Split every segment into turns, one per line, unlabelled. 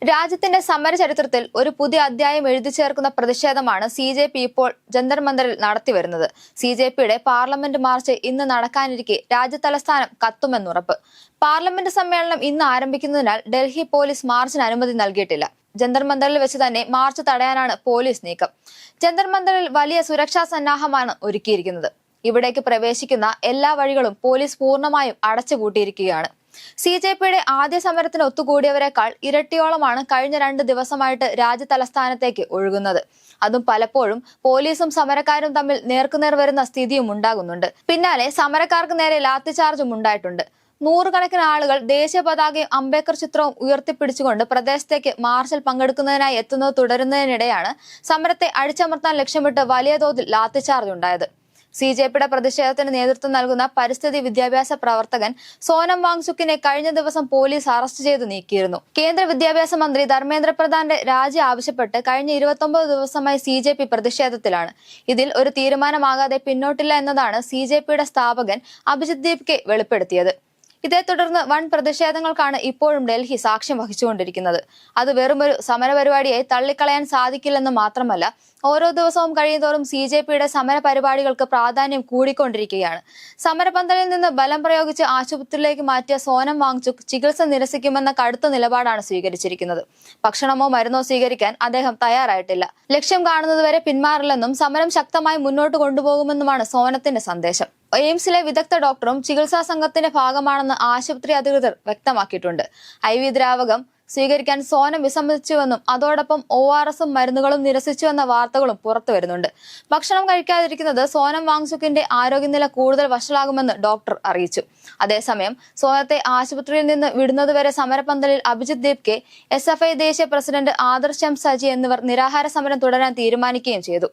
രാജ്യത്തിന്റെ സമര ചരിത്രത്തിൽ ഒരു പുതിയ അധ്യായം എഴുതി ചേർക്കുന്ന പ്രതിഷേധമാണ് CJP ഇപ്പോൾ ജന്തർ മന്ദറിൽ നടത്തിവരുന്നത്. CJPയുടെ പാർലമെന്റ് മാർച്ച് ഇന്ന് നടക്കാനിരിക്കെ രാജ്യതലസ്ഥാനം കത്തുമെന്നുറപ്പ്. പാർലമെന്റ് സമ്മേളനം ഇന്ന് ആരംഭിക്കുന്നതിനാൽ ഡൽഹി പോലീസ് മാർച്ചിന് അനുമതി നൽകിയിട്ടില്ല. ജന്തർ മന്ദറിൽ വെച്ച് തന്നെ മാർച്ച് തടയാനാണ് പോലീസ് നീക്കം. ജന്തർ മന്ദറിൽ വലിയ സുരക്ഷാ സന്നാഹമാണ് ഒരുക്കിയിരിക്കുന്നത്. ഇവിടേക്ക് പ്രവേശിക്കുന്ന എല്ലാ വഴികളും പോലീസ് പൂർണ്ണമായും അടച്ചുപൂട്ടിയിരിക്കുകയാണ്. CJPയുടെ ആദ്യ സമരത്തിന് ഒത്തുകൂടിയവരെക്കാൾ ഇരട്ടിയോളമാണ് കഴിഞ്ഞ 2 ദിവസമായിട്ട് രാജ്യതലസ്ഥാനത്തേക്ക് ഒഴുകുന്നത്. അതും പലപ്പോഴും പോലീസും സമരക്കാരും തമ്മിൽ നേർക്കുനേർ വരുന്ന സ്ഥിതിയും ഉണ്ടാകുന്നുണ്ട്. പിന്നാലെ സമരക്കാർക്ക് നേരെ ലാത്തിചാർജും ഉണ്ടായിട്ടുണ്ട്. നൂറുകണക്കിന് ആളുകൾ ദേശീയ പതാകയും അംബേദ്കർ ചിത്രവും ഉയർത്തിപ്പിടിച്ചുകൊണ്ട് പ്രദേശത്തേക്ക് മാർച്ചിൽ പങ്കെടുക്കുന്നതിനായി എത്തുന്നത് തുടരുന്നതിനിടെയാണ് സമരത്തെ അടിച്ചമർത്താൻ ലക്ഷ്യമിട്ട് വലിയ തോതിൽ ലാത്തിചാർജ് ഉണ്ടായത്. CJPയുടെ പ്രതിഷേധത്തിന് നേതൃത്വം നൽകുന്ന പരിസ്ഥിതി വിദ്യാഭ്യാസ പ്രവർത്തകൻ സോനം വാങ്ചുക്കിനെ കഴിഞ്ഞ ദിവസം പോലീസ് അറസ്റ്റ് ചെയ്ത് നീക്കിയിരുന്നു. കേന്ദ്ര വിദ്യാഭ്യാസ മന്ത്രി ധർമ്മേന്ദ്ര പ്രധാന്റെ രാജി ആവശ്യപ്പെട്ട് കഴിഞ്ഞ 29 ദിവസമായി CJP പ്രതിഷേധത്തിലാണ്. ഇതിൽ ഒരു തീരുമാനമാകാതെ പിന്നോട്ടില്ല എന്നതാണ് CJPയുടെ സ്ഥാപകൻ അഭിജിത് ദീപ്കെ വെളിപ്പെടുത്തിയത്. ഇതേ തുടർന്ന് വൻ പ്രതിഷേധങ്ങൾക്കാണ് ഇപ്പോഴും ഡൽഹി സാക്ഷ്യം വഹിച്ചുകൊണ്ടിരിക്കുന്നത്. അത് വെറുമൊരു സമരപരിപാടിയായി തള്ളിക്കളയാൻ സാധിക്കില്ലെന്ന് മാത്രമല്ല, ഓരോ ദിവസവും കഴിയുന്തോറും CJPയുടെ സമര പരിപാടികൾക്ക് പ്രാധാന്യം കൂടിക്കൊണ്ടിരിക്കുകയാണ്. സമരപന്തലിൽ നിന്ന് ബലം പ്രയോഗിച്ച് ആശുപത്രിയിലേക്ക് മാറ്റിയ സോനം വാങ്ചുക് ചികിത്സ നിരസിക്കുമെന്ന കടുത്ത നിലപാടാണ് സ്വീകരിച്ചിരിക്കുന്നത്. ഭക്ഷണമോ മരുന്നോ സ്വീകരിക്കാൻ അദ്ദേഹം തയ്യാറായിട്ടില്ല. ലക്ഷ്യം കാണുന്നതുവരെ പിന്മാറില്ലെന്നും സമരം ശക്തമായി മുന്നോട്ട് കൊണ്ടുപോകുമെന്നുമാണ് സോനത്തിന്റെ സന്ദേശം. എയിംസിലെ വിദഗ്ധ ഡോക്ടറും ചികിത്സാ സംഘത്തിന്റെ ഭാഗമാണെന്ന് ആശുപത്രി അധികൃതർ വ്യക്തമാക്കിയിട്ടുണ്ട്. IV ദ്രാവകം സ്വീകരിക്കാൻ സോനം വിസമ്മതിച്ചുവെന്നും അതോടൊപ്പം ORSഉം മരുന്നുകളും നിരസിച്ചുവെന്ന വാർത്തകളും പുറത്തു വരുന്നുണ്ട്. ഭക്ഷണം കഴിക്കാതിരിക്കുന്നത് സോനം വാങ്ചുക്കിന്റെ ആരോഗ്യനില കൂടുതൽ വഷളാകുമെന്ന് ഡോക്ടർ അറിയിച്ചു. അതേസമയം സോനത്തെ ആശുപത്രിയിൽ നിന്ന് വിടുന്നതുവരെ സമരപന്തലിൽ അഭിജിത് ദീപ്കെ, SFI ദേശീയ പ്രസിഡന്റ് ആദർശ് സജി എന്നിവർ നിരാഹാര സമരം തുടരാൻ തീരുമാനിക്കുകയും ചെയ്തു.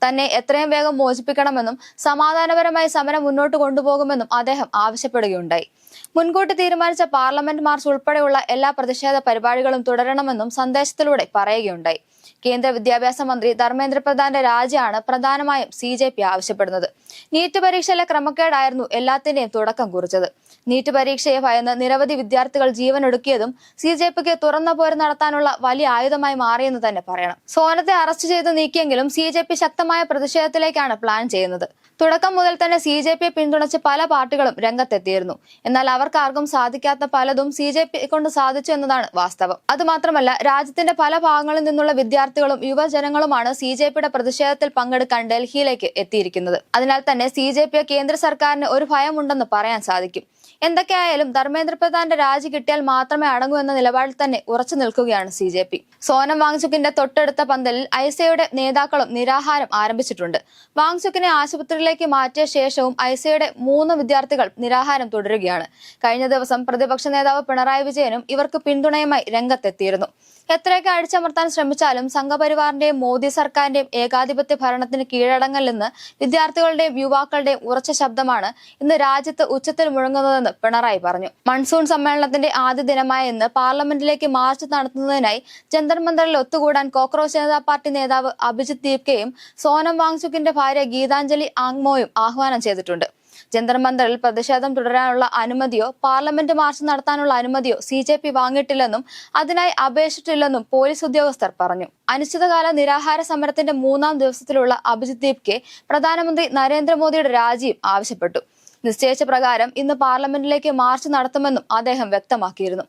തന്നെ എത്രയും വേഗം മോചിപ്പിക്കണമെന്നും സമാധാനപരമായി സമരം മുന്നോട്ട് കൊണ്ടുപോകുമെന്നും അദ്ദേഹം ആവശ്യപ്പെടുകയുണ്ടായി. മുൻകൂട്ടി തീരുമാനിച്ച പാർലമെന്റ് മാർച്ച് ഉൾപ്പെടെയുള്ള എല്ലാ പ്രതിഷേധ പരിപാടികളും തുടരണമെന്നും സന്ദേശത്തിലൂടെ പറയുകയുണ്ടായി. കേന്ദ്ര വിദ്യാഭ്യാസ മന്ത്രി ധർമ്മേന്ദ്ര പ്രധാന്റെ രാജിയാണ് പ്രധാനമായും CJP ആവശ്യപ്പെടുന്നത്. നീറ്റ് പരീക്ഷയിലെ ക്രമക്കേടായിരുന്നു എല്ലാത്തിന്റെയും തുടക്കം കുറിച്ചത്. നീറ്റ് പരീക്ഷയെ ഭയന്ന് നിരവധി വിദ്യാർത്ഥികൾ ജീവനൊടുക്കിയതും CJPക്ക് തുറന്ന പോര് നടത്താനുള്ള വലിയ ആയുധമായി മാറിയെന്ന് തന്നെ പറയണം. സോനത്തെ അറസ്റ്റ് ചെയ്ത് നീക്കിയെങ്കിലും CJP ശക്തമായ പ്രതിഷേധത്തിലേക്കാണ് പ്ലാൻ ചെയ്യുന്നത്. തുടക്കം മുതൽ തന്നെ CJPയെ പിന്തുണച്ച് പല പാർട്ടികളും രംഗത്തെത്തിയിരുന്നു. എന്നാൽ അവർക്കാർക്കും സാധിക്കാത്ത പലതും CJP കൊണ്ട് സാധിച്ചു എന്നതാണ് വാസ്തവം. അതുമാത്രമല്ല, രാജ്യത്തിന്റെ പല ഭാഗങ്ങളിൽ നിന്നുള്ള വിദ്യാർത്ഥികളും യുവജനങ്ങളുമാണ് CJPയുടെ പ്രതിഷേധത്തിൽ പങ്കെടുക്കാൻ ഡൽഹിയിലേക്ക് എത്തിയിരിക്കുന്നത്. അതിനാൽ തന്നെ CJPയെ കേന്ദ്ര സർക്കാരിന് ഒരു ഭയമുണ്ടെന്ന് പറയാൻ സാധിക്കും. എന്തൊക്കെയായാലും ധർമ്മേന്ദ്ര പ്രധാന്റെ രാജി കിട്ടിയാൽ മാത്രമേ അടങ്ങൂ എന്ന നിലപാടിൽ തന്നെ ഉറച്ചു നിൽക്കുകയാണ് CJP. സോനം വാങ്ചുക്കിന്റെ തൊട്ടടുത്ത പന്തലിൽ ഐസയുടെ നേതാക്കളും നിരാഹാരം ആരംഭിച്ചിട്ടുണ്ട്. വാങ്ചുക്കിനെ ആശുപത്രിയിലേക്ക് മാറ്റിയ ശേഷവും ഐസയുടെ 3 വിദ്യാർത്ഥികൾ നിരാഹാരം തുടരുകയാണ്. കഴിഞ്ഞ ദിവസം പ്രതിപക്ഷ നേതാവ് പിണറായി വിജയനും ഇവർക്ക് പിന്തുണയുമായി രംഗത്തെത്തിയിരുന്നു. എത്രയൊക്കെ അടിച്ചമർത്താൻ ശ്രമിച്ചാലും സംഘപരിവാറിന്റെയും മോദി സർക്കാരിന്റെയും ഏകാധിപത്യ ഭരണത്തിന് കീഴടങ്ങലെന്ന് വിദ്യാർത്ഥികളുടെയും യുവാക്കളുടെയും ഉറച്ച ശബ്ദമാണ് ഇന്ന് രാജ്യത്ത് ഉച്ചത്തിൽ മുഴങ്ങുന്നതെന്ന് പിണറായി പറഞ്ഞു. മൺസൂൺ സമ്മേളനത്തിന്റെ ആദ്യ ദിനമായ ഇന്ന് പാർലമെന്റിലേക്ക് മാർച്ച് നടത്തുന്നതിനായി ജന്തർ മന്ദറിൽ ഒത്തുകൂടാൻ കോക്രോച്ച് ജനതാ പാർട്ടി നേതാവ് അഭിജിത് ദീപ്കെയും സോനം വാങ്ചുക്കിന്റെ ഭാര്യ ഗീതാഞ്ജലി ആങ്മോയും ആഹ്വാനം ചെയ്തിട്ടുണ്ട്. ജന്തർ മന്ദറിൽ പ്രതിഷേധം തുടരാനുള്ള അനുമതിയോ പാർലമെന്റ് മാർച്ച് നടത്താനുള്ള അനുമതിയോ CJP വാങ്ങിയിട്ടില്ലെന്നും അതിനായി അപേക്ഷിച്ചിട്ടില്ലെന്നും പോലീസ് ഉദ്യോഗസ്ഥർ പറഞ്ഞു. അനിശ്ചിതകാല നിരാഹാര സമരത്തിന്റെ 3ാം ദിവസത്തിലുള്ള അഭിജിത് ദീപ്കെ പ്രധാനമന്ത്രി നരേന്ദ്രമോദിയുടെ രാജിയും ആവശ്യപ്പെട്ടു. നിശ്ചയിച്ച പ്രകാരം ഇന്ന് പാർലമെന്റിലേക്ക് മാർച്ച് നടത്തുമെന്നും അദ്ദേഹം വ്യക്തമാക്കിയിരുന്നു.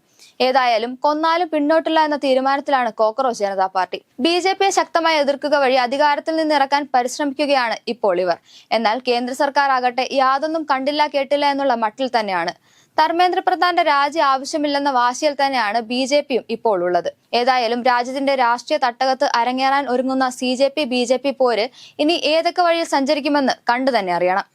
ഏതായാലും കൊന്നാലും പിന്നോട്ടില്ല എന്ന തീരുമാനത്തിലാണ് കോക്രോച്ച് ജനതാ പാർട്ടി. BJPയെ ശക്തമായി എതിർക്കുക വഴി അധികാരത്തിൽ നിന്നിറക്കാൻ പരിശ്രമിക്കുകയാണ് ഇപ്പോൾ ഇവർ. എന്നാൽ കേന്ദ്ര സർക്കാർ ആകട്ടെ യാതൊന്നും കണ്ടില്ല കേട്ടില്ല എന്നുള്ള മട്ടിൽ തന്നെയാണ്. ധർമ്മേന്ദ്ര പ്രധാന്റെ രാജി ആവശ്യമില്ലെന്ന വാശിയിൽ തന്നെയാണ് BJPയും ഇപ്പോൾ ഉള്ളത്. ഏതായാലും രാജ്യത്തിന്റെ രാഷ്ട്രീയ തട്ടകത്ത് അരങ്ങേറാൻ ഒരുങ്ങുന്ന CJP BJP പോര് ഇനി ഏതൊക്കെ വഴിയിൽ സഞ്ചരിക്കുമെന്ന് കണ്ടു തന്നെ അറിയണം.